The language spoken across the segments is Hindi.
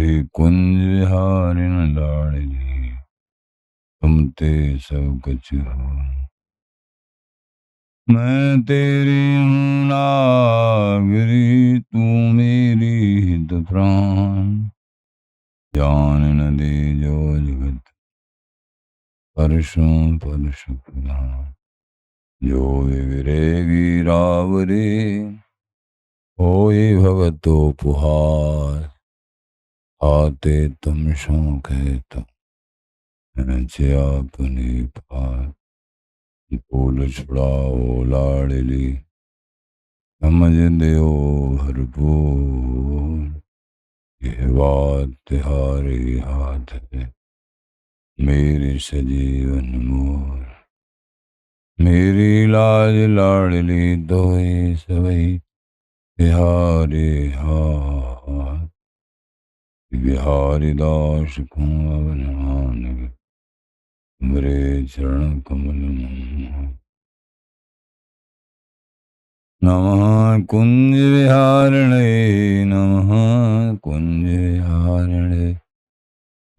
श्री कुंज विहारिण लाड़ली तुम ते सब कछु हो। मैं तेरी हूँ नागरी तू मेरी हित प्राण। जान न दे जो जगत परशुं परश प्रधान। जो विगिरेगी रावरे होए भगतो पुहार। आते तुम शो कहता ऐसे अपनी पार। बोल छुड़ाओ लाडली समझ दो भरपूर। यह बात तिहारे हाथ है मेरी सजीवन मोर। मेरी लाज लाडली दोए सवई तिहारे हाथ। बिहारी दास को अवमान मेरे चरण कमल मोह। नमः कुंज विहारिणे नमः कुंज विहारिणे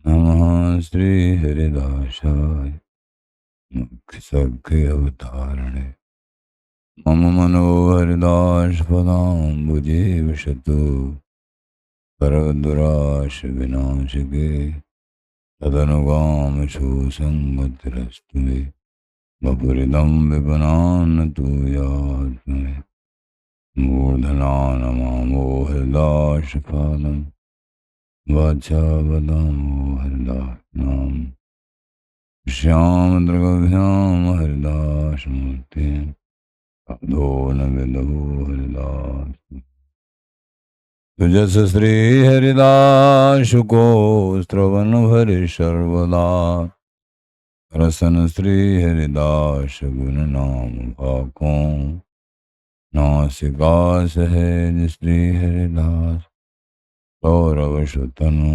नमः श्री हरिदासाय मुख्य सख्य अवतारिणे। मम मनोहरदास पदाम्बुजे विशतु सर्वदुराश विनाशिके। तदनुगाम सुसंगतिरस्तु मे वपुरिदं विपनान तु यात् मे। मूर्धना नमामो हरिदासपादं वाचा वदामो हरिदास नाम। श्याम द्रगभ्याम हरिदासमूर्ते अधो न विदो हरिदास। तुजस श्री हरिदास को श्रवण भरि सर्वदा। रसन श्री हरिदास गुण नाम भाको। नासिका सहज श्री हरिदास सौरव सुतनु।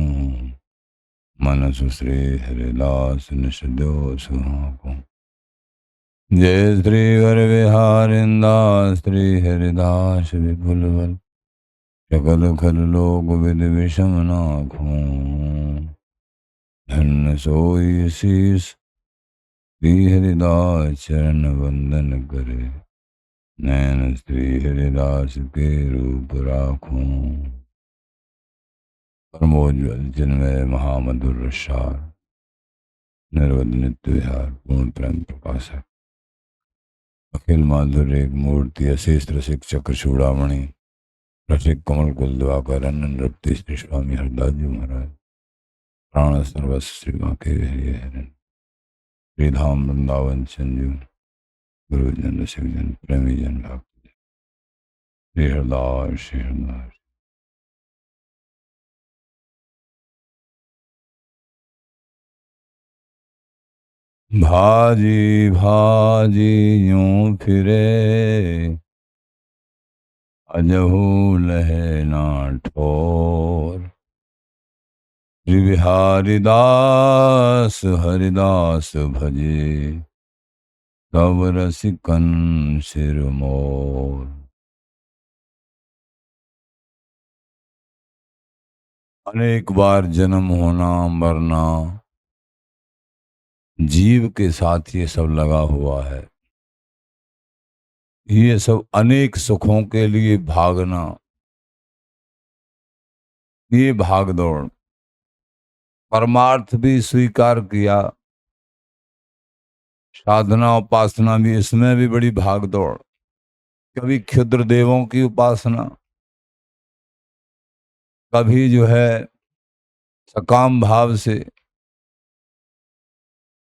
मन सुश्री हरिदास निषदो सुहाको। जय श्री वर विहारिंदास श्री हरिदास विपुल बल। सकल खल लोक विद विषम नाखों। धन्य सोई शीस श्री हरिदास चरण वंदन करे। नैन श्री हरिदास के रूप राखूं। परमोज्वल चिन्मय महामधुर रसार निर्वध नित्य विहार पूर्ण प्रेम प्रकाशक। अखिल माधुर्य एक मूर्ति अशेष रसिक चक्र चूड़ामणि रसिक कमल कुल दिवाकर अनन रप्ति श्री स्वामी हरदास जी महाराज। प्राण सर्वस्व श्री बांके हरिहरन। श्रीधाम वृंदावन संजू गुरुजन रसिकजन प्रेमी जन भक्त श्री हरदास श्री हरदास। भाजी भाजी यूं फिरे अजहू लहे ना ठोर। श्री बिहारी दास हरिदास भजे तब रसिकन सिर मोर। अनेक बार जन्म होना मरना जीव के साथ ये सब लगा हुआ है। ये सब अनेक सुखों के लिए भागना, ये भागदौड़। परमार्थ भी स्वीकार किया, साधना उपासना भी, इसमें भी बड़ी भागदौड़। कभी क्षुद्र देवों की उपासना, कभी जो है सकाम भाव से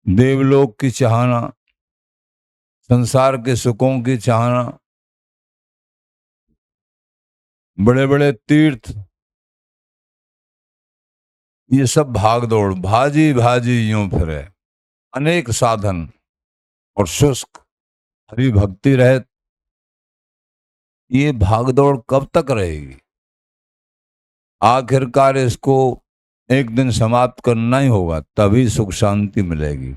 देवलोक की चाहना, संसार के सुखों की चाहना, बड़े बड़े तीर्थ, ये सब भागदौड़। भाजी भाजी यूं फिरे। अनेक साधन और शुष्क हरि भक्ति रहे, ये भागदौड़ कब तक रहेगी? आखिरकार इसको एक दिन समाप्त करना ही होगा, तभी सुख शांति मिलेगी।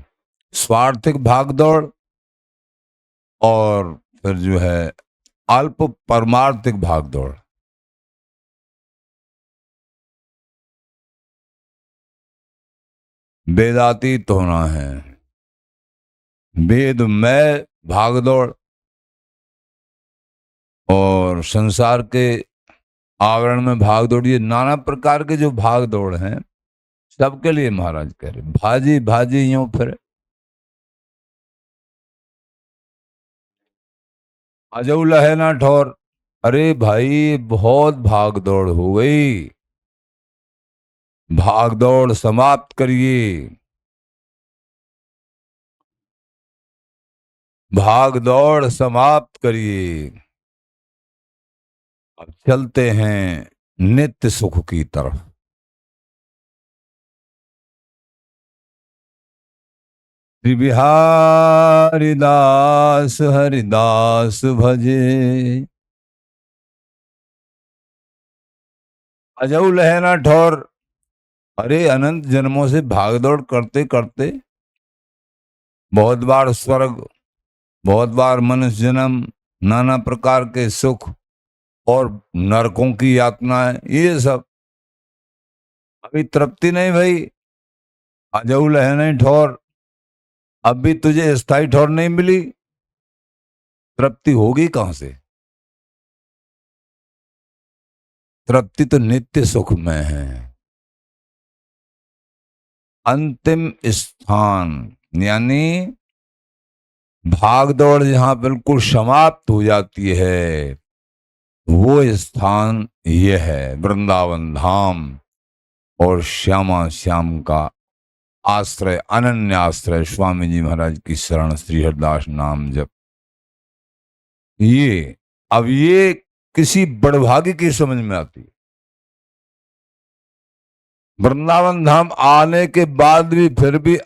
स्वार्थिक भागदौड़ और फिर जो है अल्प परमार्थिक भागदौड़, वेदातीत होना है। वेद में भागदौड़ और संसार के आवरण में भागदौड़, ये नाना प्रकार के जो भागदौड़ हैं सबके लिए महाराज कह रहे भाजी भाजी यूं फिर अजऊ लहे ना ठोर। अरे भाई बहुत भागदौड़ हो गई, भागदौड़ समाप्त करिए, भागदौड़ समाप्त करिए। अब चलते हैं नित्य सुख की तरफ। श्री बिहारी दास हरिदास भजे, अजऊ लहना ठोर। अरे अनंत जन्मों से भागदौड़ करते करते बहुत बार स्वर्ग, बहुत बार मनुष्य जन्म, नाना प्रकार के सुख और नरकों की यातनाएं, ये सब अभी तृप्ति नहीं भाई। अजऊ लहना ठोर, अब भी तुझे स्थायी ठोर नहीं मिली, तृप्ति होगी कहां से? तृप्ति तो नित्य सुख में है। अंतिम स्थान यानी भागदौड़ जहां बिल्कुल समाप्त हो जाती है, वो स्थान ये है वृंदावन धाम और श्यामा श्याम का आश्रय, अनन्य आश्रय, स्वामी जी महाराज की शरण, श्री हरिदास नाम जप। ये अब ये किसी बड़भागी की समझ में आती है। वृंदावन धाम आने के बाद भी फिर भी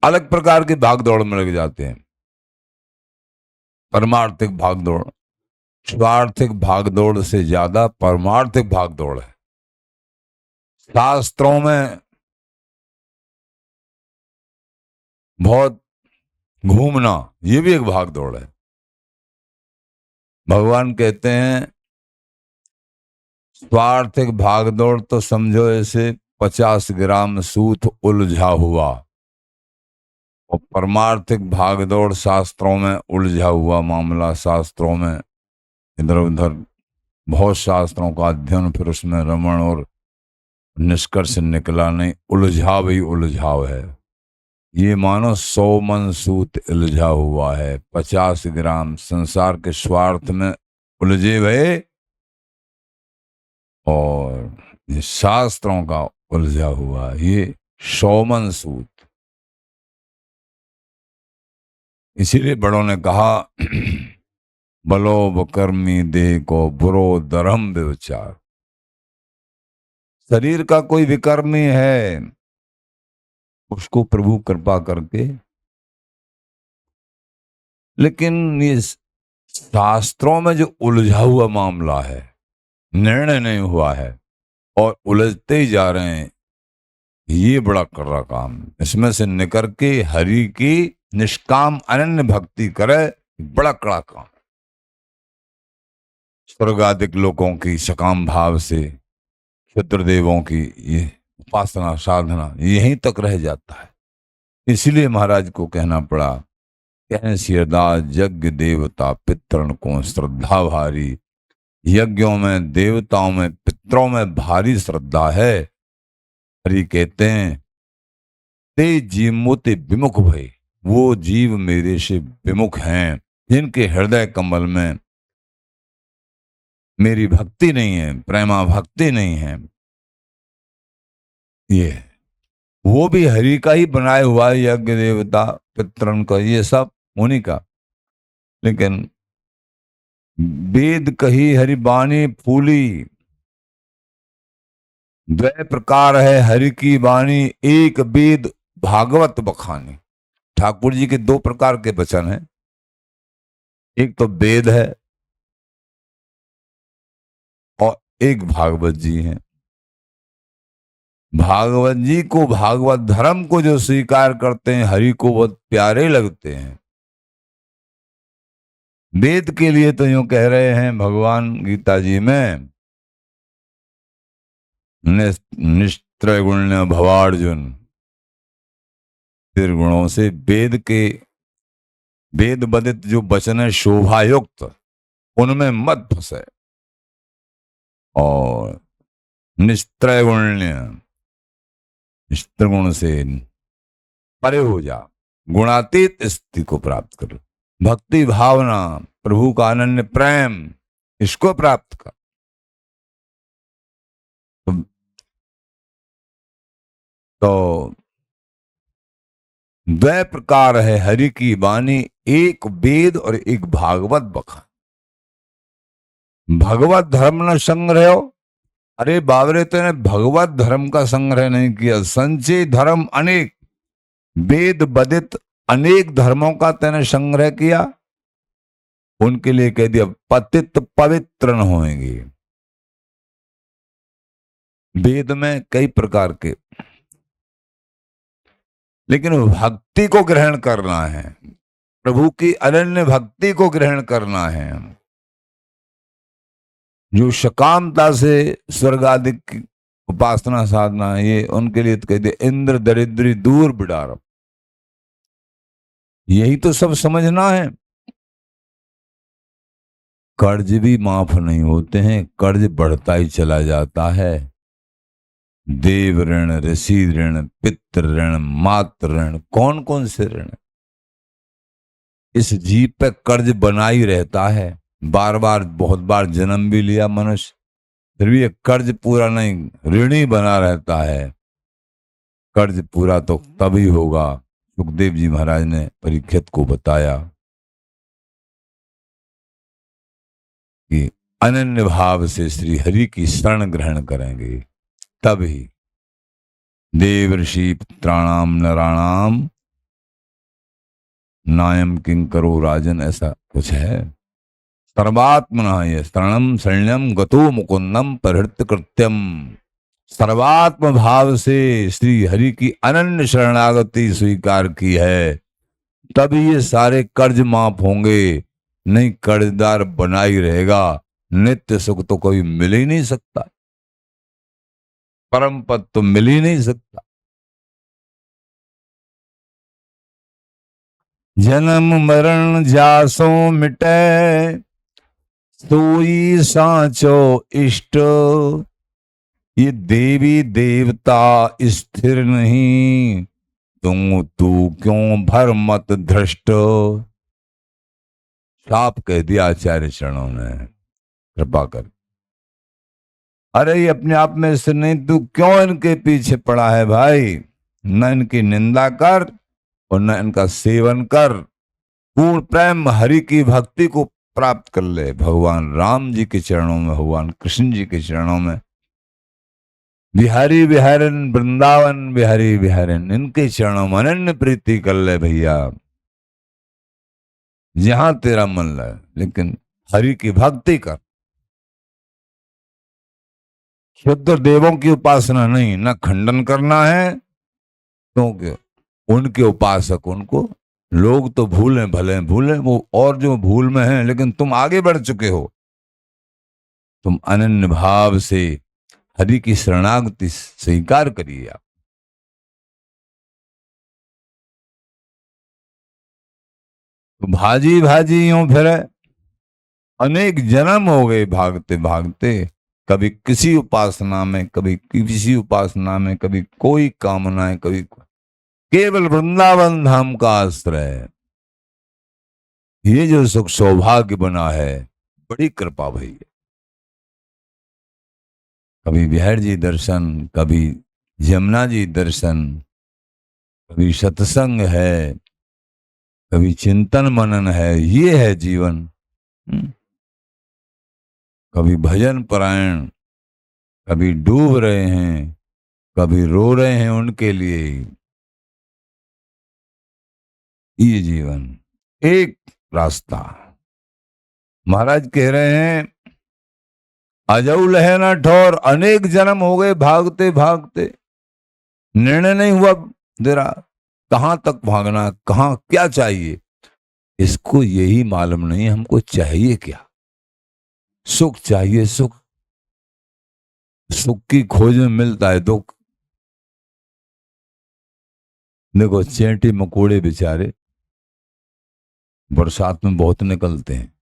अलग प्रकार की भागदौड़ में लग जाते हैं। परमार्थिक भागदौड़, स्वार्थिक भागदौड़ से ज्यादा परमार्थिक भागदौड़ है। शास्त्रों में बहुत घूमना, ये भी एक भागदौड़ है। भगवान कहते हैं स्वार्थिक भागदौड़ तो समझो ऐसे 50 ग्राम सूत उलझा हुआ, और परमार्थिक भागदौड़ शास्त्रों में उलझा हुआ मामला, शास्त्रों में इधर उधर बहुत शास्त्रों का अध्ययन, फिर उसमें रमण और निष्कर्ष निकला नहीं, उलझाव ही उलझाव है। ये मानो 100 मन सूत उलझा हुआ है, 50 ग्राम संसार के स्वार्थ में उलझे हुए और ये शास्त्रों का उलझा हुआ, ये 100 मन सूत। इसीलिए बड़ों ने कहा बलो बकर्मी देह को बुरो धर्म विचार। शरीर का कोई विकर्मी है, उसको प्रभु कृपा करके, लेकिन ये शास्त्रों में जो उलझा हुआ मामला है, निर्णय नहीं हुआ है और उलझते ही जा रहे हैं, ये बड़ा कर्रा काम। इसमें से निकल के हरि की निष्काम अनन्य भक्ति करे, बड़ा कड़ा काम। स्वर्गादिक लोगों की सकाम भाव से क्षुद्र देवों की ये उपासना साधना यहीं तक रह जाता है। इसलिए महाराज को कहना पड़ा, कहने सिरदास यज्ञ देवता पितरण को श्रद्धा भारी, यज्ञों में देवताओं में पितरों में भारी श्रद्धा है। हरि कहते हैं ते जीव मोते विमुख भय, वो जीव मेरे से विमुख हैं जिनके हृदय कमल में मेरी भक्ति नहीं है, प्रेमा भक्ति नहीं है। ये वो भी हरि का ही बनाया हुआ है, यज्ञ देवता पितरन का, ये सब उन्हीं का। लेकिन वेद कही हरि बानी फूली, द्वय प्रकार है हरि की वाणी, एक वेद भागवत बखानी। ठाकुर जी के 2 प्रकार के वचन हैं, एक तो वेद है और एक भागवत जी हैं। भागवत जी को, भागवत धर्म को जो स्वीकार करते हैं, हरि को बहुत प्यारे लगते हैं। वेद के लिए तो यूं कह रहे हैं भगवान गीता जी में, निस्त्रगुण्य भवार्जुन, निर्गुणों से वेद बदित जो वचन है शोभायुक्त, उनमें मत फंसे और निस्त्रैगुण्य, निस्त्रगुण से परे हो जा, गुणातीत स्थिति को प्राप्त कर, भक्ति भावना, प्रभु का अनन्य प्रेम, इसको प्राप्त कर। तो द्वै प्रकार है हरि की वाणी, एक वेद और एक भागवत बखान। भगवत धर्म न संग्रह हो, अरे बाबरे तेने भगवत धर्म का संग्रह नहीं किया, संचय धर्म अनेक, वेद बदित अनेक धर्मों का तेने संग्रह किया, उनके लिए कह दिया पतित पवित्र न होंगे। वेद में कई प्रकार के, लेकिन भक्ति को ग्रहण करना है, प्रभु की अनन्य भक्ति को ग्रहण करना है, जो सकामता से स्वर्ग आदि की उपासना साधना है, ये उनके लिए तो कहते इंद्र दरिद्री दूर बिडारम। यही तो सब समझना है। कर्ज भी माफ नहीं होते हैं, कर्ज बढ़ता ही चला जाता है। देव ऋण, ऋषि ऋण, पितृ ऋण, मातृ ऋण, कौन कौन से ऋण, इस जीव पे कर्ज बना ही रहता है। बार बार बहुत बार जन्म भी लिया मनुष्य, फिर भी ये कर्ज पूरा नहीं, ऋणी बना रहता है। कर्ज पूरा तो तभी होगा, सुखदेव जी महाराज ने परीक्षित को बताया कि अनन्य भाव से श्री हरि की शरण ग्रहण करेंगे तभी। देव ऋषि पुत्राणाम नराणाम नायम किंकरो राजन, ऐसा कुछ है। सर्वात्मना ये शरणम शरण्यम गतो मुकुंदम परिहृत कृत्यम, सर्वात्म भाव से श्री हरि की अनन्य शरणागति स्वीकार की है, तभी ये सारे कर्ज माफ होंगे, नहीं कर्जदार बना ही रहेगा। नित्य सुख तो कोई मिल ही नहीं सकता, परम पद तो मिल ही नहीं सकता। जन्म मरण जासो मिटे, सोई साचो इष्ट, ये देवी देवता स्थिर नहीं, तू क्यों भर मत धृष्ट। साफ कह दिया आचार्य चरणों ने, कृपा कर। अरे ये अपने आप में से नहीं, तू क्यों इनके पीछे पड़ा है भाई। न इनकी निंदा कर और न इनका सेवन कर, पूर्ण प्रेम हरि की भक्ति को प्राप्त कर ले। भगवान राम जी के चरणों में, भगवान कृष्ण जी के चरणों में, बिहारी बिहारन वृंदावन बिहारी बिहारन, इनके चरणों में अनन्य प्रीति कर ले भैया, जहां तेरा मन लगे, लेकिन हरि की भक्ति कर। शुद्ध देवों की उपासना नहीं, न खंडन करना है, क्योंकि उनके उपासक, उनको लोग तो भूलें, भले भूलें वो, और जो भूल में हैं, लेकिन तुम आगे बढ़ चुके हो। तुम अनन्य भाव से हरि की शरणागति स्वीकार करिए। आप तो भाजी भाजी यूं फिर अनेक जन्म हो गए भागते भागते, कभी किसी उपासना में, कभी किसी उपासना में, कभी कोई कामनाएं, कभी केवल वृंदावन धाम का आश्रय। ये जो सुख सौभाग्य बना है, बड़ी कृपा भई। कभी बिहार जी दर्शन, कभी यमुना जी दर्शन, कभी सत्संग है, कभी चिंतन मनन है, ये है जीवन। कभी भजन परायण, कभी डूब रहे हैं, कभी रो रहे हैं उनके लिए, ये जीवन। एक रास्ता महाराज कह रहे हैं, अजऊ लहे ना ठोर, अनेक जन्म हो गए भागते भागते, निर्णय नहीं हुआ तेरा कहां तक भागना, कहां क्या चाहिए। इसको यही मालूम नहीं हमको चाहिए क्या। सुख चाहिए, सुख, सुख की खोज में मिलता है दुख। देखो चेंटी मकोड़े बेचारे बरसात में बहुत निकलते हैं।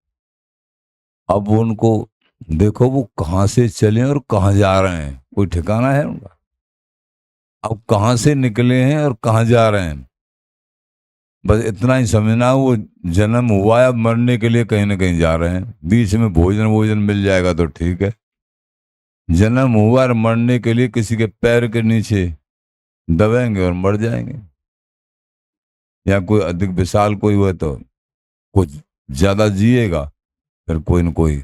अब उनको देखो वो कहाँ से चले और कहाँ जा रहे हैं, कोई ठिकाना है उनका? अब कहाँ से निकले हैं और कहाँ जा रहे हैं, बस इतना ही समझना। वो जन्म हुआ है, अब मरने के लिए कहीं ना कहीं जा रहे हैं। बीच में भोजन वोजन मिल जाएगा तो ठीक है। जन्म हुआ और मरने के लिए किसी के पैर के नीचे दबेंगे और मर जाएंगे। या कोई अधिक विशाल कोई हुआ तो कुछ ज्यादा जिएगा, फिर कोई न कोई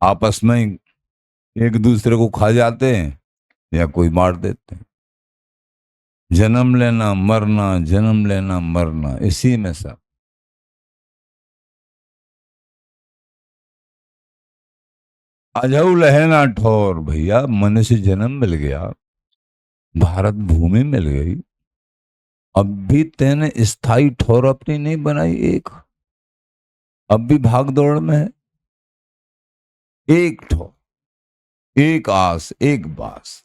आपस में ही एक दूसरे को खा जाते हैं या कोई मार देते हैं। जन्म लेना मरना, जन्म लेना मरना, इसी में सब। अजऊ लहना ठोर भैया, मनुष्य जन्म मिल गया, भारत भूमि मिल गई, अब भी तेने स्थायी ठोर अपनी नहीं बनाई एक, अब भी भाग दौड़ में है। एक ठोर, एक आस, एक बास,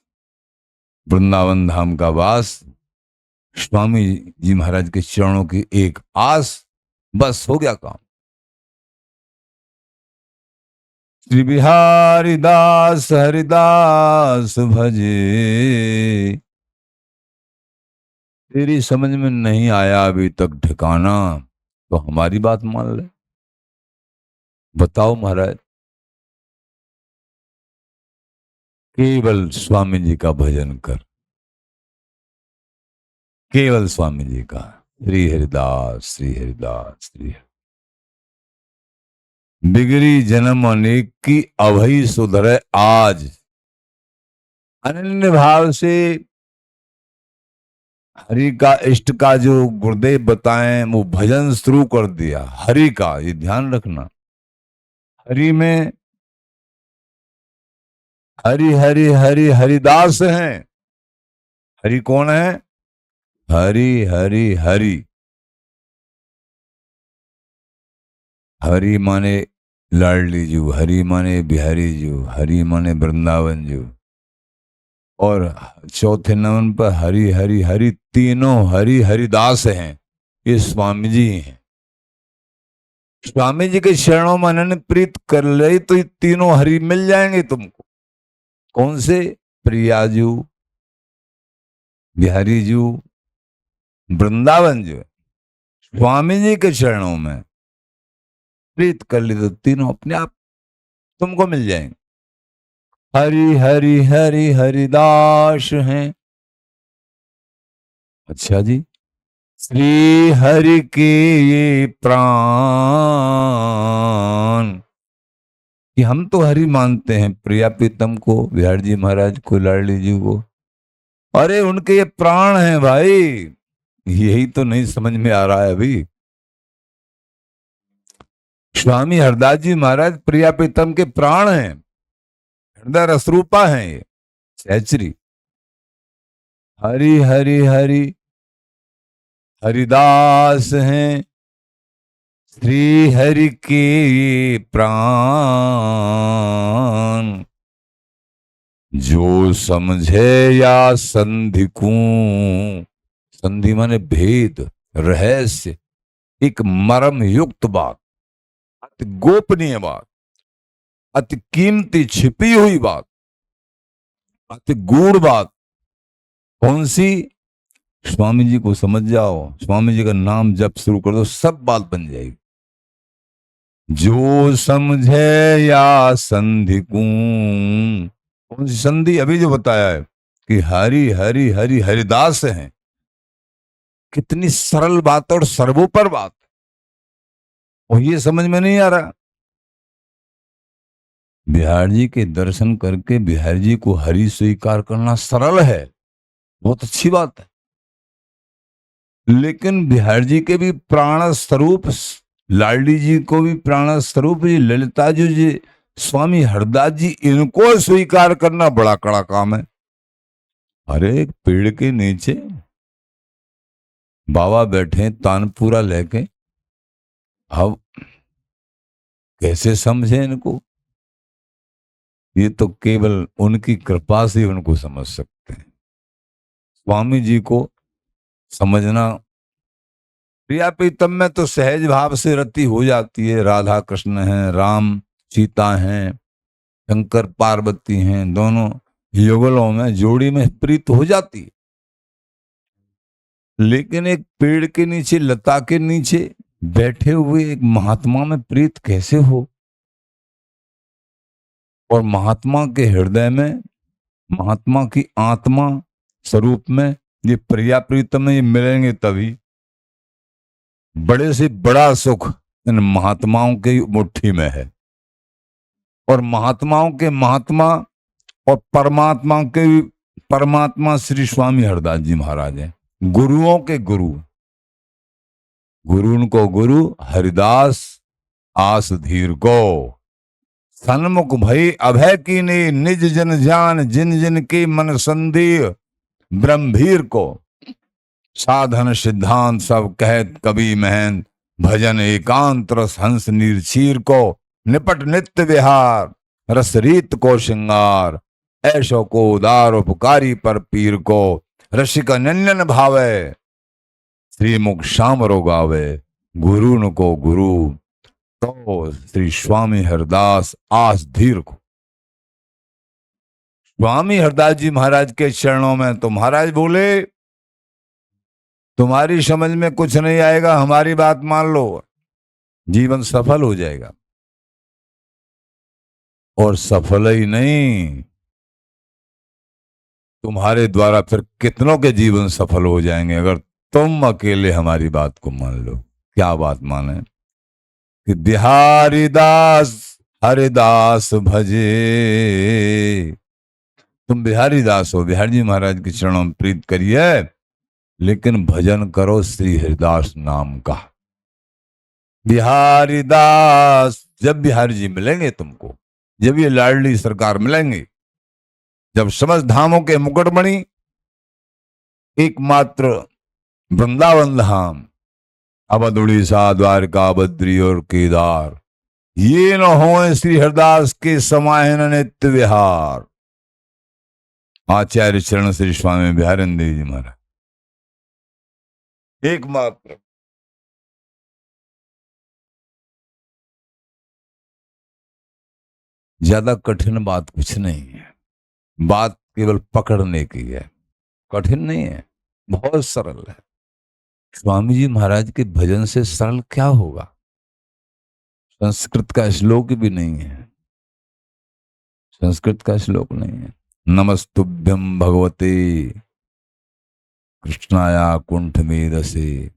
वृंदावन धाम का वास, स्वामी जी महाराज के चरणों की एक आस, बस हो गया काम। श्री बिहारी दास हरिदास भजे। तेरी समझ में नहीं आया अभी तक ठिकाना, तो हमारी बात मान ले। बताओ महाराज, केवल स्वामी जी का भजन कर, केवल स्वामी जी का। श्री हरिदास, श्री हरिदास, श्री हरि। बिगड़ी जन्म अनेक की अभई सुधरे आज। अनन्य भाव से हरि का, इष्ट का जो गुरुदेव बताएं वो भजन शुरू कर दिया हरि का। ये ध्यान रखना, हरि में हरि हरि हरि हरिदास हैं। हरि कौन है? हरि हरि हरि। हरि माने लाडली जू, हरि माने बिहारी जू, हरि माने वृंदावन जू। और चौथे नमन पर हरि हरि हरि, तीनों हरि हरिदास हैं। ये स्वामी जी हैं। स्वामी जी के चरणों में अनन्य प्रीत कर ले तो ये तीनों हरि मिल जाएंगे तुमको। कौन से? प्रियाजू, बिहारी जू, वृंदावन जू। स्वामी जी के चरणों में प्रीत कर ली तो तीनों अपने आप तुमको मिल जाएंगे। हरि हरि हरि हरिदास हैं। अच्छा जी, श्री हरि के ये प्राण, कि हम तो हरि मानते हैं प्रिया प्रीतम को, बिहार जी महाराज को, लाडली जी को। अरे उनके ये प्राण हैं भाई, यही तो नहीं समझ में आ रहा है अभी। स्वामी हरदास जी महाराज प्रिया प्रीतम के प्राण हैं, हृदय रसरूपा हैं ये सहचरी। हरि हरि हरि हरिदास हैं, श्री हरि के प्राण। जो समझे या संधि को, संधि माने भेद, रहस्य, एक मर्म युक्त बात, अति गोपनीय बात, अति कीमती छिपी हुई बात, अति गूढ़ बात। कौन सी? स्वामी जी को समझ जाओ, स्वामी जी का नाम जब शुरू कर दो, सब बात बन जाएगी। जो समझे या संधि को, कौन सी संधि? अभी जो बताया है कि हरि हरि हरि हरिदास हैं। कितनी सरल बात और सर्वोपर बात, और ये समझ में नहीं आ रहा। बिहार जी के दर्शन करके बिहार जी को हरि स्वीकार करना सरल है, बहुत अच्छी बात है। लेकिन बिहार जी के भी प्राण स्वरूप, लाडली जी को भी प्राण स्वरूप ललिता जी, स्वामी हरदास जी, इनको स्वीकार करना बड़ा कड़ा काम है। अरे एक पेड़ के नीचे बाबा बैठे तानपूरा लेके, अब कैसे समझे इनको? ये तो केवल उनकी कृपा से उनको समझ सकते हैं। स्वामी जी को समझना। प्रिया प्रीतम में तो सहज भाव से रति हो जाती है। राधा कृष्ण हैं, राम सीता हैं, शंकर पार्वती हैं, दोनों युगलों में जोड़ी में प्रीत हो जाती है। लेकिन एक पेड़ के नीचे, लता के नीचे बैठे हुए एक महात्मा में प्रीत कैसे हो? और महात्मा के हृदय में, महात्मा की आत्मा स्वरूप में ये प्रिया प्रीतम में ये मिलेंगे तभी। बड़े से बड़ा सुख इन महात्माओं की मुट्ठी में है। और महात्माओं के महात्मा और परमात्मा के परमात्मा श्री स्वामी हरदास जी महाराज हैं। गुरुओं के गुरु, गुरु को गुरु हरिदास आस धीर को। सन्मुख भई अभय कीनी निज जन जान, जिन जिन की मन संदेह ब्रह्मवीर को। साधन सिद्धांत सब कहत कवि महन, भजन एकांत रस हंस नीरचीर को। निपट नित्य विहार रस रीत को श्रृंगार, ऐशो को उदार उपकारी पर पीर को। रसिक नन्यन भावे श्रीमुख श्याम रो गावे, गुरु न को गुरु तो श्री स्वामी हरदास आस धीर को। स्वामी हरदास जी महाराज के चरणों में तो महाराज बोले, तुम्हारी समझ में कुछ नहीं आएगा, हमारी बात मान लो, जीवन सफल हो जाएगा। और सफल ही नहीं, तुम्हारे द्वारा फिर कितनों के जीवन सफल हो जाएंगे अगर तुम अकेले हमारी बात को मान लो। क्या बात माने? कि बिहारी दास हरिदास भजे। तुम बिहारी दास हो, बिहारी जी महाराज के चरणों में प्रीत करिए, लेकिन भजन करो श्री हरिदास नाम का। बिहारी दास, जब बिहारी जी मिलेंगे तुमको, जब ये लाडली सरकार मिलेंगे, जब समस्त धामों के मुकुटमणि एकमात्र वृंदावन धाम, अवध उड़ीसा द्वारका बद्री और केदार, ये न हो श्री हरदास के समाहिन नित्य विहार। आचार्य चरण श्री स्वामी बिहारी देव जी महाराज एकमात्र। ज्यादा कठिन बात कुछ नहीं है, बात केवल पकड़ने की है, कठिन नहीं है, बहुत सरल है। स्वामी जी महाराज के भजन से सरल क्या होगा? संस्कृत का श्लोक भी नहीं है, संस्कृत का श्लोक नहीं है। नमस्तुभ्यं भगवते कृष्णाया कुंठ मेदसे।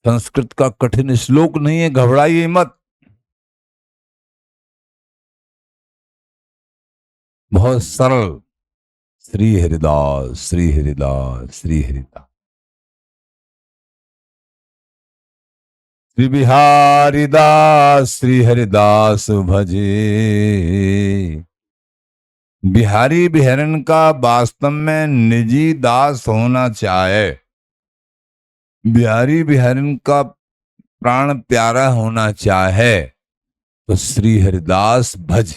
संस्कृत का कठिन श्लोक नहीं है, घबराइए मत। बहुत सरल, श्री हरिदास श्री हरिदास श्री हरिदास। श्री बिहारी दास श्री हरिदास भजे। बिहारी बिहरन का वास्तव में निजी दास होना चाहे, बिहारी बिहरन का प्राण प्यारा होना चाहे, तो श्री हरिदास भज,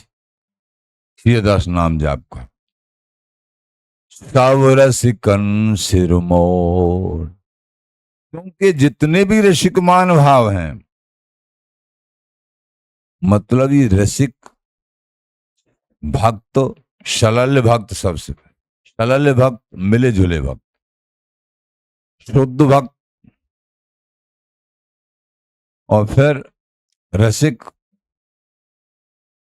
श्री हरिदास नाम जाप कर। सब रसिकन सिरमोर, क्योंकि जितने भी रसिकमान भाव हैं, मतलब ये रसिक भक्त, शलल्य भक्त, सबसे शलल्य भक्त, मिले जुले भक्त, शुद्ध भक्त, और फिर रसिक,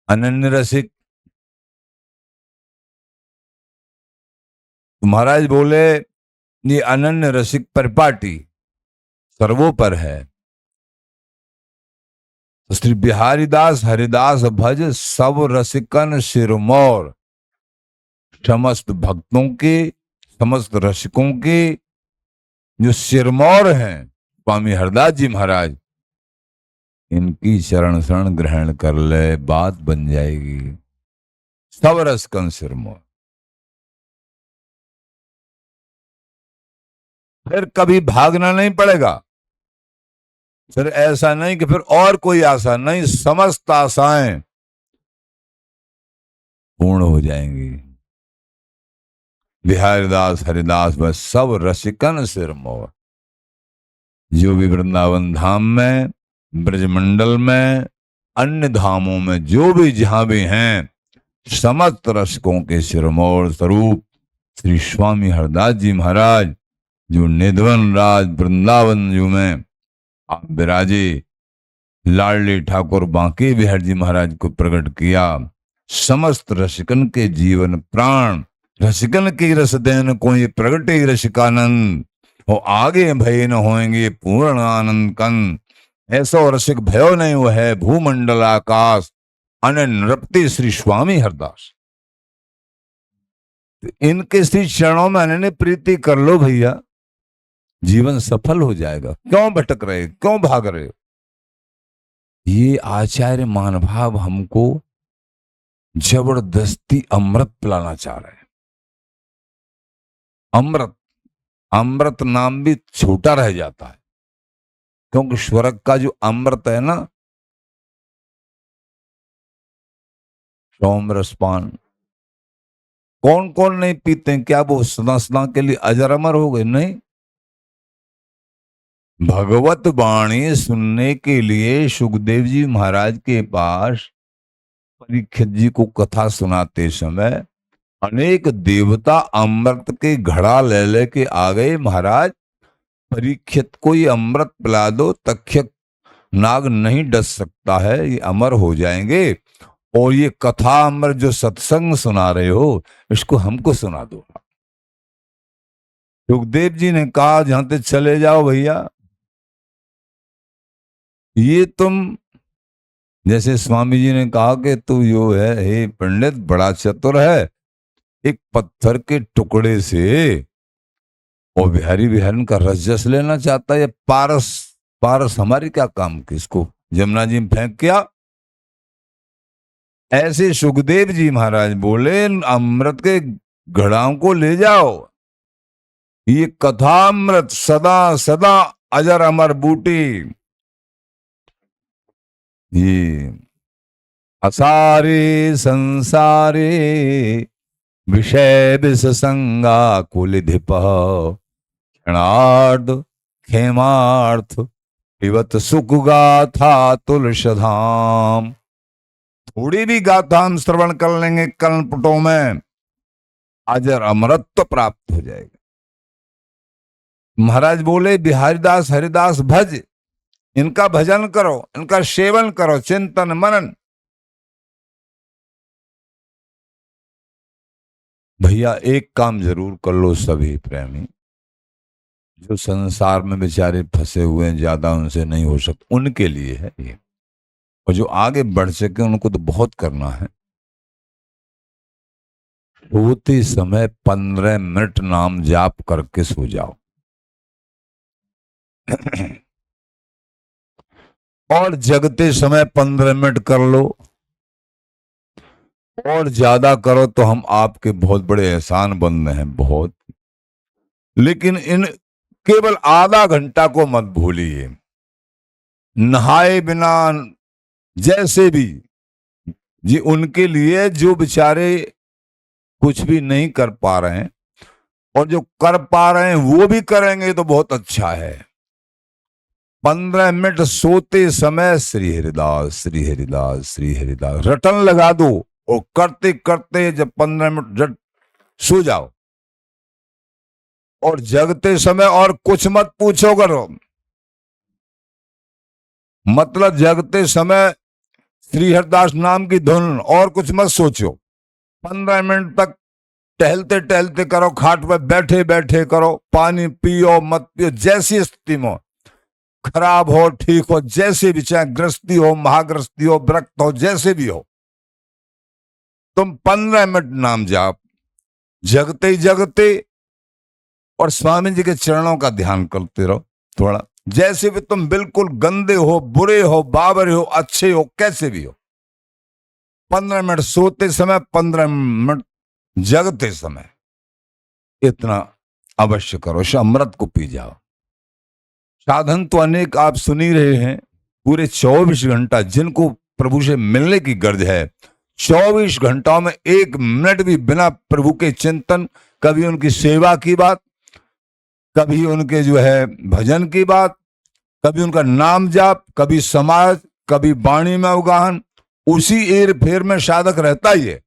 अनन्य रसिक। महाराज बोले ये अनन्य रसिक परिपाटी सर्वोपर है। तो श्री बिहारी दास हरिदास भज, सब रसिकन सिरमौर। समस्त भक्तों के, समस्त रसिकों के जो सिरमौर हैं स्वामी हरदास जी महाराज, इनकी शरण शरण ग्रहण कर ले, बात बन जाएगी। सब रसिकन सिरमौर। फिर कभी भागना नहीं पड़ेगा, फिर ऐसा नहीं कि फिर और कोई आशा नहीं, समस्त आशाएं पूर्ण हो जाएंगी। बिहारी दास हरिदास बस सब रसिकन सिर मोर। जो भी वृंदावन धाम में, ब्रजमंडल में, अन्य धामों में जो भी जहां भी हैं, समस्त रसिकों के सिरमौर स्वरूप श्री स्वामी हरदास जी महाराज, जो निधवन राज वृंदावन जू में आप विराजे, लाडली ठाकुर बांके बिहारी जी महाराज को प्रकट किया। समस्त रसिकन के जीवन प्राण, रसिकन की रस देन कोई प्रगटे रसिकानंद, वो आगे भय न होंगे पूर्ण आनंद कन। ऐसो रसिक भयो नहीं वो है भूमंडल आकाश, अनृप्ति श्री स्वामी हरदास। इनके श्री चरणों में अनन्य प्रीति कर लो भैया, जीवन सफल हो जाएगा। क्यों भटक रहे, क्यों भाग रहे हो? ये आचार्य महानुभाव हमको जबरदस्ती अमृत पिलाना चाह रहे हैं। अमृत, अमृत नाम भी छोटा रह जाता है, क्योंकि स्वर्ग का जो अमृत है ना, सोम रसपान, कौन कौन नहीं पीते हैं? क्या वो सदा सदा के लिए अजर अमर हो गए? नहीं, भगवत वाणी सुनने के लिए सुखदेव जी महाराज के पास परीक्षित जी को कथा सुनाते समय अनेक देवता अमृत के घड़ा ले लेके आ गए। महाराज परीक्षित को ये अमृत पिला दो, तक्षक नाग नहीं डस सकता है, ये अमर हो जाएंगे। और ये कथा अमर जो सत्संग सुना रहे हो, इसको हमको सुना दो। सुखदेव जी ने कहा जहां तक चले जाओ भैया, ये तुम, जैसे स्वामी जी ने कहा कि तू यो है हे पंडित बड़ा चतुर है, एक पत्थर के टुकड़े से और बिहारी बिहारन का रस जस लेना चाहता है। पारस, पारस हमारी क्या काम की, इसको जमुना जी में फेंक किया। ऐसे सुखदेव जी महाराज बोले अमृत के घड़ाओं को ले जाओ, ये कथामृत सदा सदा अजर अमर बूटी, ये असारे संसारे विषय विसंगा कुलिधिप क्षणार्ध खेमार्थ पिबत सुख गाथा तुलसधाम। थोड़ी भी गाथा हम श्रवण कर लेंगे कर्णपुटों में, अजर अमरत्व प्राप्त हो जाएगा। महाराज बोले बिहारीदास हरिदास भज, इनका भजन करो, इनका सेवन करो, चिंतन मनन। भैया एक काम जरूर कर लो सभी प्रेमी, जो संसार में बेचारे फंसे हुए हैं, ज्यादा उनसे नहीं हो सकता, उनके लिए है ये। और जो आगे बढ़ सके उनको तो बहुत करना है। सोते समय 15 मिनट नाम जाप करके सो जाओ और जगते समय 15 मिनट कर लो, और ज्यादा करो तो हम आपके बहुत बड़े एहसान बंद हैं, बहुत। लेकिन इन केवल आधा घंटा को मत भूलिए। नहाए बिना जैसे भी जी, उनके लिए जो बेचारे कुछ भी नहीं कर पा रहे हैं, और जो कर पा रहे हैं वो भी करेंगे तो बहुत अच्छा है। 15 मिनट सोते समय श्री हरिदास श्री हरिदास श्री हरिदास रटन लगा दो, और करते करते जब 15 मिनट जट सो जाओ। और जगते समय और कुछ मत पूछो करो, मतलब जगते समय श्री हरिदास नाम की धुन, और कुछ मत सोचो। 15 मिनट तक टहलते टहलते करो, खाट पर बैठे बैठे करो, पानी पियो मत पियो, जैसी स्थिति में, खराब हो ठीक हो, जैसे भी, चाहे ग्रस्ती हो, महाग्रस्ती हो, व्रक्त हो, जैसे भी हो, तुम 15 मिनट नाम जाप, जगते ही जगते, और स्वामी जी के चरणों का ध्यान करते रहो थोड़ा। जैसे भी तुम बिल्कुल गंदे हो, बुरे हो, बाबरे हो, अच्छे हो, कैसे भी हो, 15 मिनट सोते समय, 15 मिनट जगते समय, इतना अवश्य करो। अमृत को पी जाओ। साधन तो अनेक आप सुन ही रहे हैं। पूरे 24 घंटा जिनको प्रभु से मिलने की गर्ज है, 24 घंटाओं में 1 मिनट भी बिना प्रभु के चिंतन, कभी उनकी सेवा की बात, कभी उनके जो है भजन की बात, कभी उनका नाम जाप, कभी समाज, कभी वाणी में अवगाहन, उसी एर फेर में साधक रहता ही है।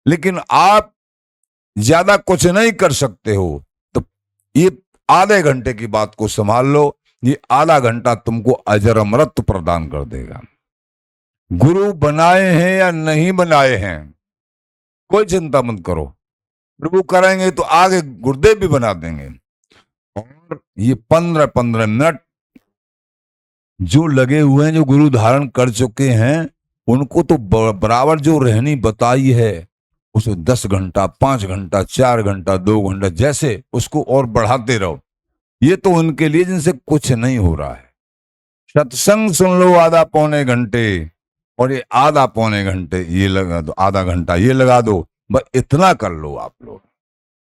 लेकिन आप ज्यादा कुछ नहीं कर सकते हो, तो ये आधे घंटे की बात को संभाल लो। ये आधा घंटा तुमको अजर अमरत्व प्रदान कर देगा। गुरु बनाए हैं या नहीं बनाए हैं, कोई चिंता मत करो। प्रभु करेंगे तो आगे गुरुदेव भी बना देंगे। और ये 15-15 मिनट जो लगे हुए हैं, जो गुरु धारण कर चुके हैं, उनको तो बराबर जो रहनी बताई है, उसे 10 घंटा, 5 घंटा, 4 घंटा, 2 घंटा, जैसे उसको और बढ़ाते रहो। ये तो उनके लिए जिनसे कुछ नहीं हो रहा है। सत्संग सुन लो आधा पौने घंटे, और ये आधा पौने घंटे ये लगा दो, आधा घंटा ये लगा दो, बस इतना कर लो आप लोग,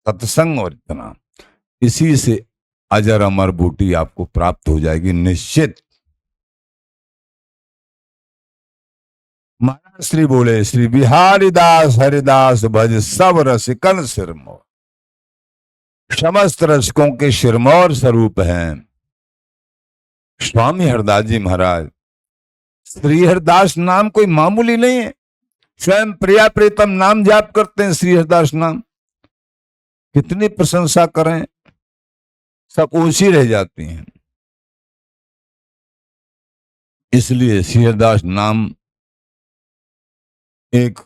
सत्संग और इतना। इसी से अजर अमर बूटी आपको प्राप्त हो जाएगी निश्चित। महाराज श्री बोले, श्री बिहारी दास हरिदास भज सब रसिकन सिरमौर। समस्त रसिकों के सिरमौर स्वरूप हैं स्वामी हरदास जी महाराज। श्री हरदास नाम कोई मामूली नहीं है। स्वयं प्रिया प्रीतम नाम जाप करते हैं श्री हरदास नाम। कितनी प्रशंसा करें, सब ऊंची रह जाती हैं। इसलिए श्री हरदास नाम एक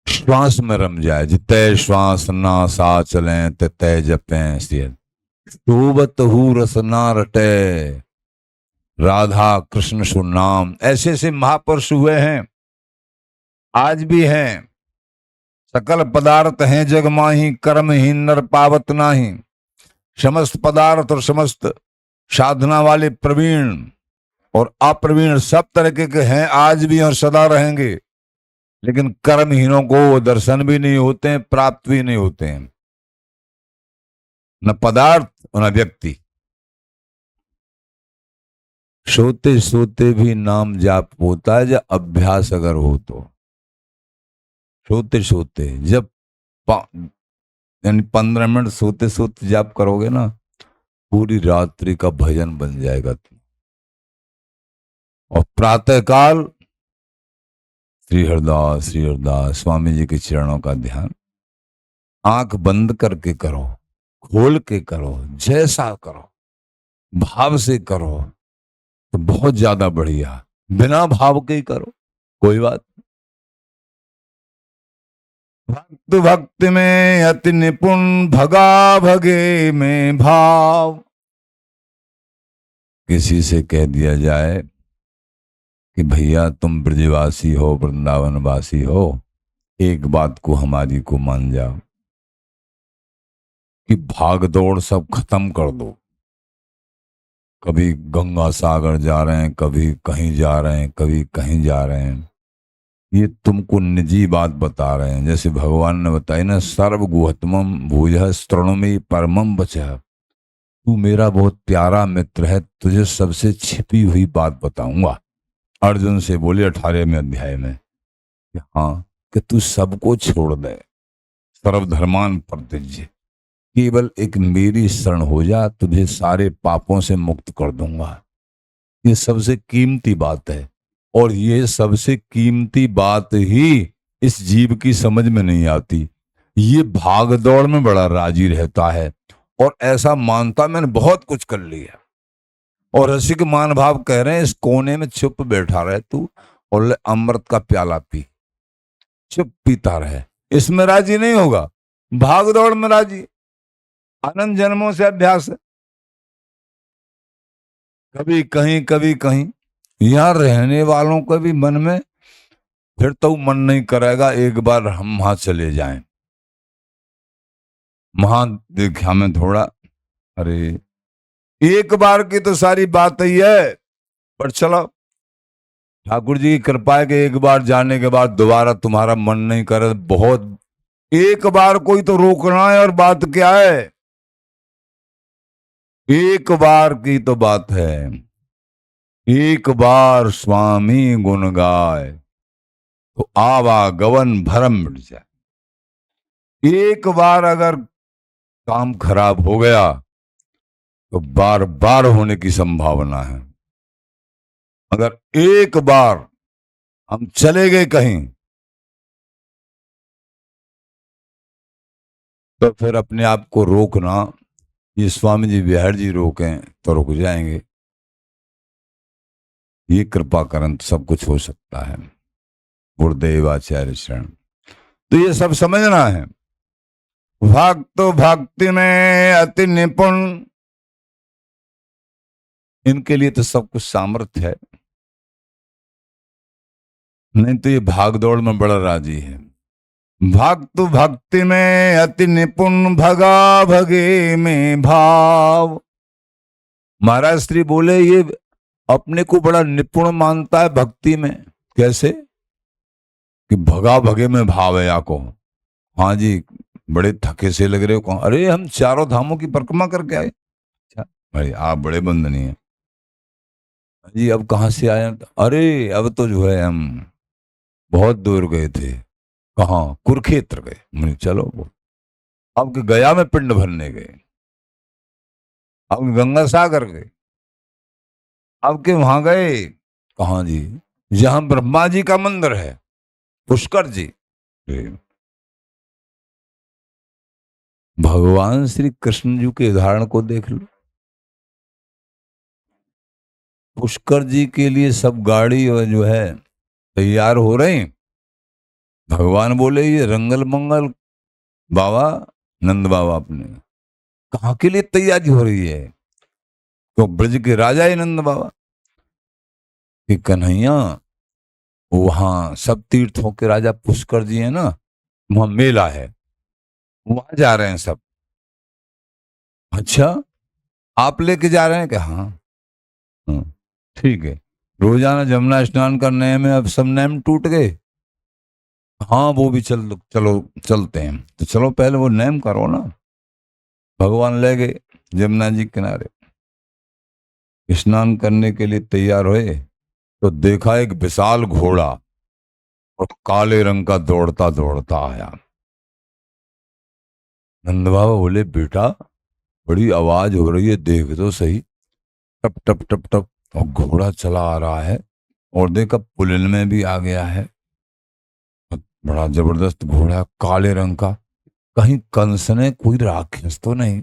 श्वास में रम जाए। जितै श्वास ना सा चले तय जपें शोभत हु रसना रटे राधा कृष्ण सुनाम। ऐसे ऐसे महापुरुष हुए हैं, आज भी हैं। सकल पदार्थ हैं जग माही, कर्महीन नर पावत नाही। समस्त पदार्थ और समस्त साधना वाले प्रवीण और अप्रवीण सब तरह के हैं, आज भी और सदा रहेंगे। लेकिन कर्महीनों को दर्शन भी नहीं होते हैं, प्राप्त भी नहीं होते हैं, न पदार्थ न व्यक्ति। सोते सोते भी नाम जाप होता है, जब अभ्यास अगर हो तो। सोते सोते जब यानी 15 मिनट सोते सोते जाप करोगे ना, पूरी रात्रि का भजन बन जाएगा तुम। और प्रातः काल श्री हरदास स्वामी जी के चरणों का ध्यान आंख बंद करके करो, खोल के करो, जैसा करो, भाव से करो तो बहुत ज्यादा बढ़िया। बिना भाव के ही करो, कोई बात। भक्त भक्ति में अति निपुण, भगा भगे में भाव। किसी से कह दिया जाए कि भैया तुम ब्रजवासी हो, वृंदावन वासी हो, एक बात को हमारी को मान जाओ कि भाग दौड़ सब खत्म कर दो। कभी गंगा सागर जा रहे हैं, कभी कहीं जा रहे हैं, कभी कहीं जा रहे हैं। ये तुमको निजी बात बता रहे हैं। जैसे भगवान ने बताई ना, सर्वगुहतमम भूजः स्तृणुमि परमम वचः। तू मेरा बहुत प्यारा मित्र है, तुझे सबसे छिपी हुई बात बताऊंगा। अर्जुन से बोले 18वें अध्याय में कि हाँ, कि तू सबको छोड़ दे, सर्वधर्मान परित्यज्य, केवल एक मेरी शरण हो जा, तुझे सारे पापों से मुक्त कर दूंगा। ये सबसे कीमती बात है। और ये सबसे कीमती बात ही इस जीव की समझ में नहीं आती। ये भाग दौड़ में बड़ा राजी रहता है और ऐसा मानता मैंने बहुत कुछ कर लिया। और रसिक मान भाव कह रहे हैं, इस कोने में चुप बैठा रहे तू और ले अमृत का प्याला पी, चुप पीता रहे। इसमें राजी नहीं होगा, भाग दौड़ में राजी। अनंत जन्मों से अभ्यास है, कभी कहीं कभी कहीं। यहां रहने वालों के भी मन में फिर तो मन नहीं करेगा एक बार हम वहां चले जाएं, वहां देखा में थोड़ा। अरे एक बार की तो सारी बात ही है, पर चलो ठाकुर जी की कृपा है कि एक बार जाने के बाद दोबारा तुम्हारा मन नहीं करे। बहुत एक बार कोई तो रोकना है, और बात क्या है, एक बार की तो बात है। एक बार स्वामी गुण गाय तो आवागवन भरम मिट जाए। एक बार अगर काम खराब हो गया तो बार बार होने की संभावना है। अगर एक बार हम चले गए कहीं तो फिर अपने आप को रोकना, ये स्वामी जी बिहार जी रोकें तो रुक जाएंगे। ये कृपा करन सब कुछ हो सकता है। गुरुदेव आचार्य शरण। तो ये सब समझना है। भक्त भक्ति में अति निपुण, इनके लिए तो सब कुछ सामर्थ्य है, नहीं तो ये भाग दौड़ में बड़ा राजी है। भक्त भक्ति में अति निपुण, भगा भगे में भाव। महाराज श्री बोले ये अपने को बड़ा निपुण मानता है भक्ति में। कैसे कि भगा भगे में भाव है को। हाँ जी, बड़े थके से लग रहे हो। कौन? अरे हम चारों धामों की परिक्रमा करके आए। अच्छा भाई, आप बड़े बंधनी हैं जी। अब कहाँ से आए? अरे अब तो जो है हम बहुत दूर गए थे। कहाँ? कुरुक्षेत्र गए। मैंने चलो, अब के गया में पिंड भरने गए, अब गंगा सागर गए, अब के वहां गए। कहाँ जी? जहां ब्रह्मा जी का मंदिर है, पुष्कर जी। भगवान श्री कृष्ण जी के उदाहरण को देख लो। पुष्कर जी के लिए सब गाड़ी और जो है तैयार हो रही। भगवान बोले ये रंगल मंगल बाबा, नंद बाबा अपने कहाँ के लिए तैयारी हो रही है? तो ब्रज के राजा है नंद बाबा कि कन्हैया, वहां सब तीर्थों के राजा पुष्कर जी है ना, वहां मेला है, वहां जा रहे हैं सब। अच्छा, आप लेके जा रहे हैं क्या? हाँ हाँ, ठीक है। रोजाना जमुना स्नान करने में अब सब नेम टूट गए। हाँ वो भी चलो चलते हैं। तो चलो पहले वो नेम करो ना। भगवान ले गए जमुना जी किनारे, स्नान करने के लिए तैयार हुए तो देखा एक विशाल घोड़ा और काले रंग का दौड़ता दौड़ता आया। नंद बाबा बोले बेटा बड़ी आवाज हो रही है, देख तो सही। टप टप टप टप और घोड़ा चला आ रहा है, और देखा पुलिन में भी आ गया है। बड़ा जबरदस्त घोड़ा, काले रंग का। कहीं कंस ने कोई राक्षस तो नहीं?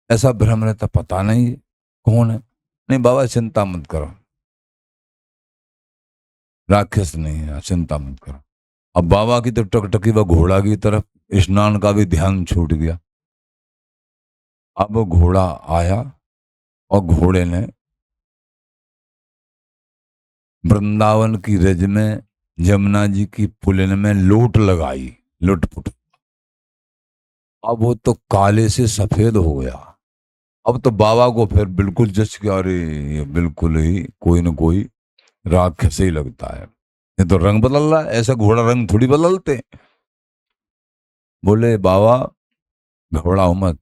ऐसा भ्रम रहता, पता नहीं कौन है। नहीं बाबा चिंता मत करो, राक्षस नहीं है, चिंता मत करो। अब बाबा की तो टकटकी व घोड़ा की तरफ स्नान का भी ध्यान छूट गया। अब वो घोड़ा आया और घोड़े ने वृंदावन की रज में जमुना जी की पुलिन में लोट लगाई, लुटपुट। अब वो तो काले से सफेद हो गया। अब तो बाबा को फिर बिल्कुल जच गया, अरे ये बिल्कुल ही कोई न कोई राक्षस ही लगता है, ये तो रंग बदल रहा है, ऐसा घोड़ा रंग थोड़ी बदलते। बोले बाबा घबराओ मत।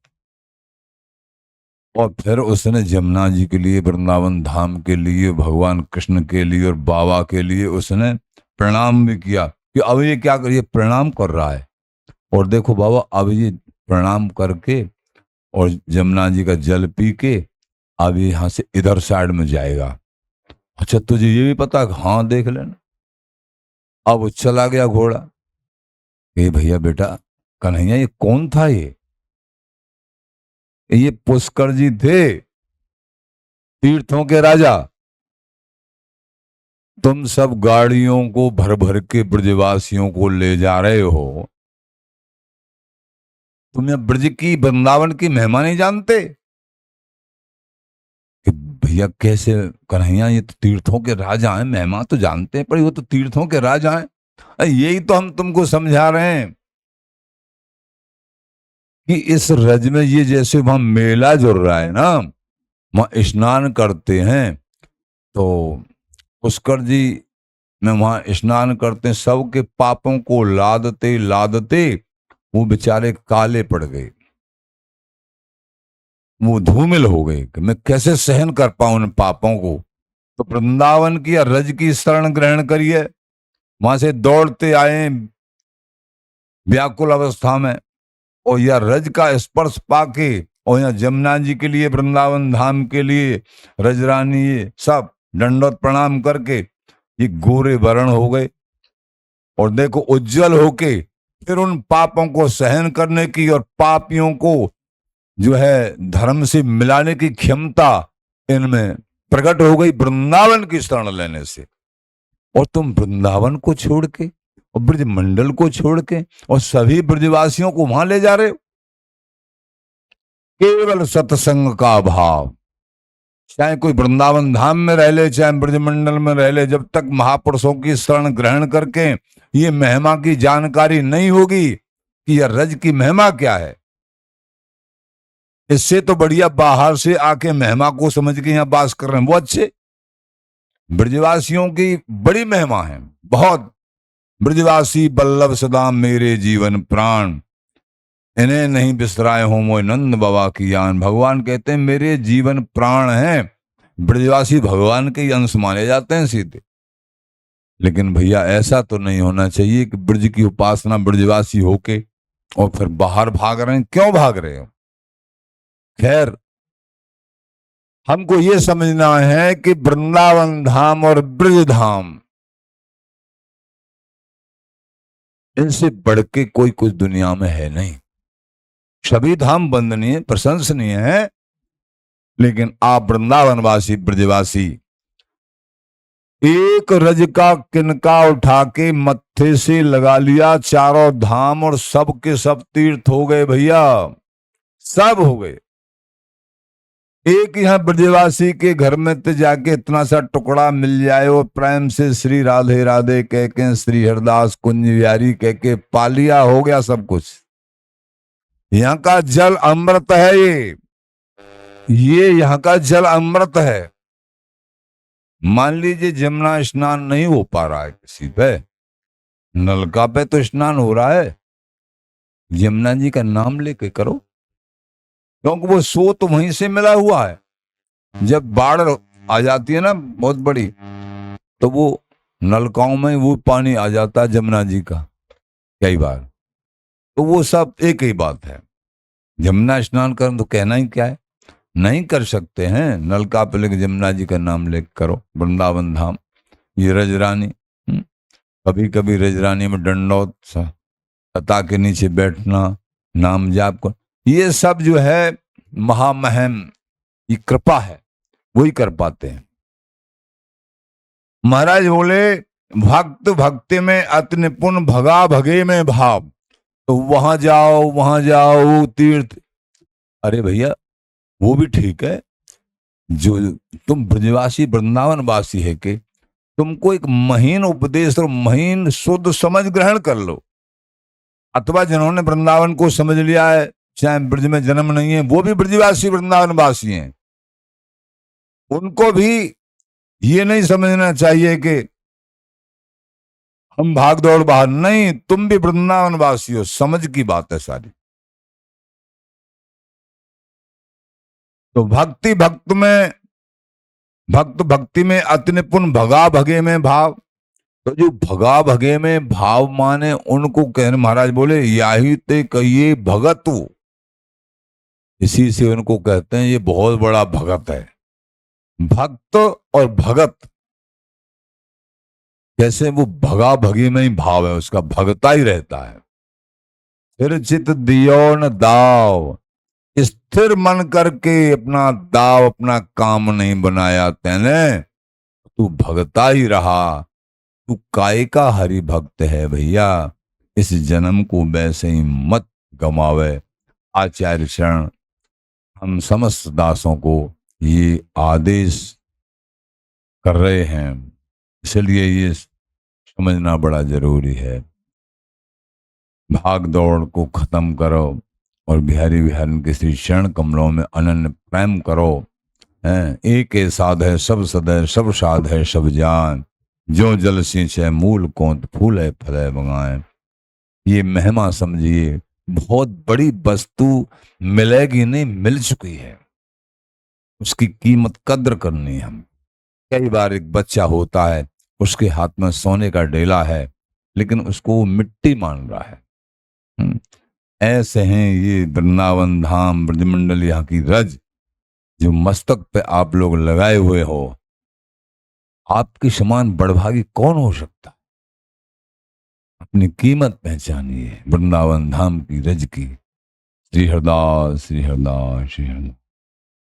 और फिर उसने जमुना जी के लिए, वृंदावन धाम के लिए, भगवान कृष्ण के लिए और बाबा के लिए उसने प्रणाम भी किया कि अब ये क्या कर, ये प्रणाम कर रहा है। और देखो बाबा अब ये प्रणाम करके और जमुना जी का जल पी के अब यहां से इधर साइड में जाएगा। अच्छा तुझे ये भी पता? हाँ देख लेना। अब वो चला गया घोड़ा। ए भैया बेटा कन्हैया ये कौन था? ये पुष्कर जी थे, तीर्थों के राजा। तुम सब गाड़ियों को भर भर के ब्रजवासियों को ले जा रहे हो। तुम यह ब्रज की, वृंदावन की महिमा नहीं जानते कि भैया कैसे? कन्हैया ये तो तीर्थों के राजा हैं, महिमा तो जानते हैं, पर वो तो तीर्थों के राजा हैं। यही तो हम तुमको समझा रहे हैं कि इस रज में ये जैसे वहां मेला जुड़ रहा है ना, वहां स्नान करते हैं तो पुष्कर जी में वहां स्नान करते हैं, सबके पापों को लादते लादते वो बेचारे काले पड़ गए, वो धूमिल हो गए कि मैं कैसे सहन कर पाऊं उन पापों को। तो वृंदावन की या रज की शरण ग्रहण करिए। वहां से दौड़ते आए व्याकुल अवस्था में, और यह रज का स्पर्श पाके, और यहाँ जमुना जी के लिए, वृंदावन धाम के लिए रजरानी ये सब दंडवत प्रणाम करके ये गोरे वर्ण हो गए। और देखो उज्जवल होके फिर उन पापों को सहन करने की और पापियों को जो है धर्म से मिलाने की क्षमता इनमें प्रकट हो गई वृंदावन की शरण लेने से। और तुम वृंदावन को छोड़ के और ब्रज मंडल को छोड़ के और सभी ब्रजवासियों को वहां ले जा रहे हो। केवल सत्संग का अभाव, चाहे कोई वृंदावन धाम में रह ले चाहे ब्रजमंडल में रह ले, जब तक महापुरुषों की शरण ग्रहण करके ये महिमा की जानकारी नहीं होगी कि यह रज की महिमा क्या है, इससे तो बढ़िया बाहर से आके महिमा को समझ के यहाँ वास कर रहे हैं वो अच्छे। ब्रजवासियों की बड़ी महिमा है बहुत। ब्रजवासी बल्लभ सदा मेरे जीवन प्राण, इन्हें नहीं बिसराए हो मोय नंद बाबा की यान। भगवान कहते हैं मेरे जीवन प्राण हैं। ब्रजवासी भगवान के ही अंश माने जाते हैं सीधे। लेकिन भैया ऐसा तो नहीं होना चाहिए कि ब्रज की उपासना ब्रजवासी होके और फिर बाहर भाग रहे हैं। क्यों भाग रहे हो? खैर, हमको ये समझना है कि वृंदावन धाम और ब्रज धाम, इनसे बढ़ के कोई कुछ दुनिया में है नहीं। सभी धाम वंदनीय प्रशंसनीय है, लेकिन आप वृंदावनवासी ब्रजवासी एक रज का किनका उठा के मत्थे से लगा लिया, चारों धाम और सब के सब तीर्थ हो गए भैया, सब हो गए। एक यहाँ ब्रजवासी के घर में तो जाके इतना सा टुकड़ा मिल जाए और प्रेम से श्री राधे राधे कह के, श्री हरदास कुंज बिहारी कह के पा लिया, हो गया सब कुछ। यहाँ का जल अमृत है, ये यहाँ का जल अमृत है। मान लीजिए जमुना स्नान नहीं हो पा रहा है किसी पे, नलका पे तो स्नान हो रहा है, यमुना जी का नाम लेके करो, क्योंकि वो स्रोत वहीं से मिला हुआ है। जब बाढ़ आ जाती है ना बहुत बड़ी, तो वो नलकाओं में वो पानी आ जाता है जमुना जी का कई बार। तो वो सब एक ही बात है। यमुना स्नान करना तो कहना ही क्या है, नहीं कर सकते हैं नलका पे लेके जमुना जी का नाम लेके करो। वृंदावन धाम, ये रजरानी, कभी कभी रजरानी में दंडौत लता के नीचे बैठना, नाम जाप कर, ये सब जो है महामहिम, ये कृपा है, वही कर पाते हैं। महाराज बोले भक्त भक्ति में अति निपुण, भगा भगे में भाव। तो वहां जाओ तीर्थ। अरे भैया वो भी ठीक है, जो तुम ब्रजवासी वृंदावन वासी है कि तुमको एक महीन उपदेश और महीन शुद्ध समझ ग्रहण कर लो। अथवा जिन्होंने वृंदावन को समझ लिया है, चाहे ब्रज में जन्म नहीं है, वो भी ब्रजवासी वृंदावन वासी हैं, उनको भी ये नहीं समझना चाहिए कि हम भाग दौड़ बाहर। नहीं, तुम भी वृंदावन वासी हो, समझ की बात है सारी। तो भक्ति भक्ति में अति निपुण, भगा भगे में भाव। तो जो भगा भगे में भाव माने उनको कहने महाराज बोले याही ते कहिए भगत। इसी से उनको कहते हैं ये बहुत बड़ा भगत है। भक्त और भगत, कैसे वो भगा भगी में ही भाव है, उसका भगता ही रहता है। फिर चित दियो न दाव, स्थिर मन करके अपना दाव अपना काम नहीं बनाया तेने, तू भगता ही रहा। तू काय का हरि भक्त है भैया, इस जन्म को वैसे ही मत गमावे। आचार्य शरण हम समस्त दासों को ये आदेश कर रहे हैं, इसलिए ये समझना बड़ा जरूरी है। भाग दौड़ को खत्म करो और बिहारी बिहारी के श्री चरण कमलों में अनन्य प्रेम करो। एक साध है सब सदै, सब साध है सब जान, जो जल सिंचै मूल कोंत फूल है फल है बगाए। ये महिमा समझिए, बहुत बड़ी वस्तु मिलेगी नहीं, मिल चुकी है, उसकी कीमत कद्र करनी है। हम कई बार एक बच्चा होता है, उसके हाथ में सोने का डेला है, लेकिन उसको वो मिट्टी मान रहा है। ऐसे हैं ये वृंदावन धाम ब्रजमंडल यहाँ की रज, जो मस्तक पे आप लोग लगाए हुए हो। आपके समान बड़भागी कौन हो सकता? अपनी कीमत पहचानिए वृंदावन धाम की रज की। श्री हरदास, श्री हरदास, श्री हरदास।